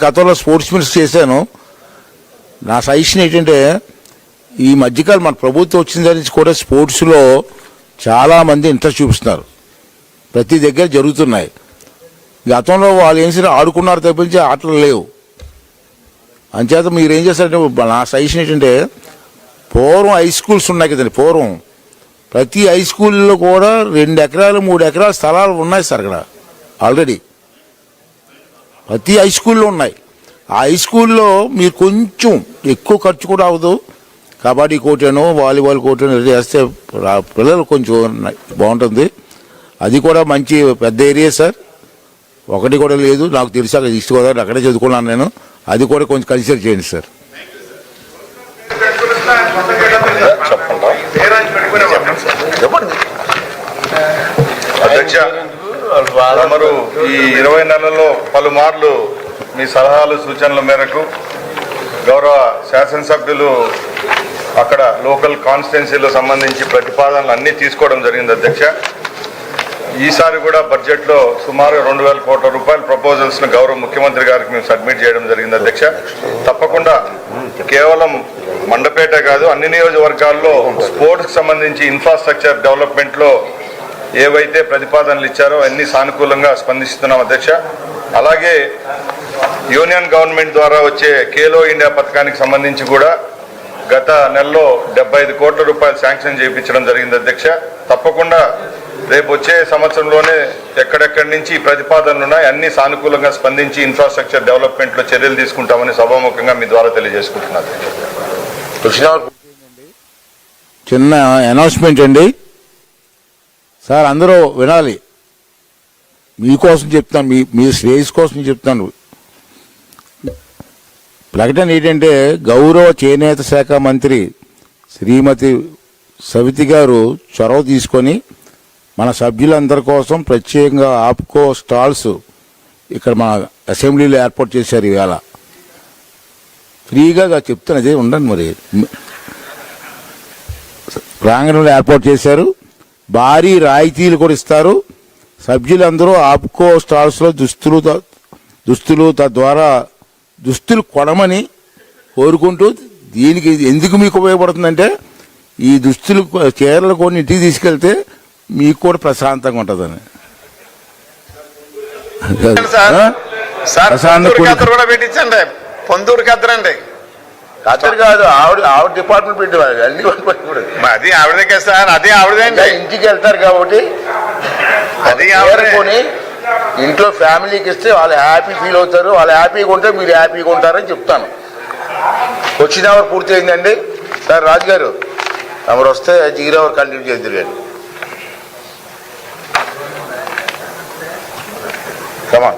గతంలో sports minister చేశాను. నా సజెషన్ ఏంటంటే ఈ మధ్యకాలం మన ప్రభుత్వం వచ్చిన దాని నుంచి కూడా స్పోర్ట్స్లో చాలామంది ఇంట్రెస్ట్ చూపిస్తున్నారు. ప్రతి దగ్గర జరుగుతున్నాయి. గతంలో వాళ్ళు ఏం సరే ఆడుకున్నారు తప్పించి ఆటలు లేవు. అంచేత మీరు ఏం చేస్తారంటే నా సజెషన్ ఏంటంటే పూర్వం హై స్కూల్స్ ఉన్నాయి కదండి. పూర్వం ప్రతి హై స్కూల్లో కూడా 2 ఎకరాలు 3 ఎకరాల స్థలాలు ఉన్నాయి సార్. అక్కడ ఆల్రెడీ ప్రతి హై స్కూల్లో ఉన్నాయి. ఆ హై స్కూల్లో మీరు కొంచెం ఎక్కువ ఖర్చు కూడా అవ్వదు. కబడ్డీ కోర్టును వాలీబాల్ కోర్టును చేస్తే పిల్లలు కొంచెం బాగుంటుంది. అది కూడా మంచి పెద్ద ఏరియా సార్. ఒకటి కూడా లేదు నాకు తెలుసు. అక్కడ ఈస్ట్ గోదావరి అక్కడే చదువుకున్నాను నేను. అది కూడా కొంచెం కన్సిడర్ చేయండి సార్. అధ్యక్ష, మరి ఈ 20 నెలల్లో పలుమార్లు మీ సలహాలు సూచనల మేరకు గౌరవ శాసనసభ్యులు అక్కడ లోకల్ కాన్స్టిట్యున్సీలకు సంబంధించి ప్రతిపాదనలు అన్నీ తీసుకోవడం జరిగింది అధ్యక్ష. ఈసారి కూడా బడ్జెట్లో సుమారు 2,000 కోట్ల రూపాయల ప్రపోజల్స్ను గౌరవ ముఖ్యమంత్రి గారికి మేము సబ్మిట్ చేయడం జరిగింది అధ్యక్ష. తప్పకుండా కేవలం మండపేట కాదు, అన్ని నియోజకవర్గాల్లో స్పోర్ట్స్కి సంబంధించి ఇన్ఫ్రాస్ట్రక్చర్ డెవలప్మెంట్లో ఏవైతే ప్రతిపాదనలు ఇచ్చారో అన్ని సానుకూలంగా స్పందిస్తున్నాం అధ్యక్ష. అలాగే యూనియన్ గవర్నమెంట్ ద్వారా వచ్చే ఖేలో ఇండియా పథకానికి సంబంధించి కూడా గత నెలలో 75 కోట్ల రూపాయలు శాంక్షన్ చేయించడం జరిగింది అధ్యక్ష. తప్పకుండా రేపు వచ్చే సంవత్సరంలోనే ఎక్కడెక్కడి నుంచి ప్రతిపాదనలు ఉన్నాయి అన్ని సానుకూలంగా స్పందించి ఇన్ఫ్రాస్ట్రక్చర్ డెవలప్మెంట్లో చర్యలు తీసుకుంటామని సభాముఖంగా మీ ద్వారా తెలియజేసుకుంటున్నారు. చిన్న అనౌన్స్మెంట్ అండి సార్, అందరూ వినాలి. మీకోసం చెప్తాను, మీ శ్రేయస్ కోసం చెప్తాను. ప్రకటన ఏంటంటే గౌరవ చేనేత శాఖ మంత్రి శ్రీమతి సవితి గారు చొరవ తీసుకొని మన సభ్యులందరి కోసం ప్రత్యేకంగా ఆప్కో స్టాల్స్ ఇక్కడ మన అసెంబ్లీలో ఏర్పాటు చేశారు. ఈవేళ ఫ్రీగా చెప్తాను, అదే ఉండండి. మరి ప్రాంగణంలో ఏర్పాటు చేశారు. భారీ రాయితీలు కూడా ఇస్తారు. సభ్యులందరూ ఆప్కో స్టాల్స్లో దుస్తులు తద్వారా దుస్తులు కొనమని కోరుకుంటూ, దీనికి ఎందుకు మీకు ఉపయోగపడుతుందంటే ఈ దుస్తులు చీరలు కొన్ని ఇంటికి తీసుకెళ్తే మీకు కూడా ప్రశాంతంగా ఉంటుందని. పొందూరు కద్దరండి కద్దరు కాదు, ఆవిడ డిపార్ట్మెంట్ పెట్టేవాళ్ళు అన్ని అది ఆవిడదే సార్. అదే ఆవిడదే. ఇంటికి వెళ్తారు కాబట్టి అది కొని ఇంట్లో ఫ్యామిలీకి ఇస్తే వాళ్ళు హ్యాపీ ఫీల్ అవుతారు. వాళ్ళు హ్యాపీగా ఉంటే మీరు హ్యాపీగా ఉంటారని చెప్తాను. వచ్చిన అవర్ పూర్తి అయిందండి సార్. రాజు గారు తమరు వస్తే 0 అవర్ కంటిన్యూ చేద్దరు కానీ కమా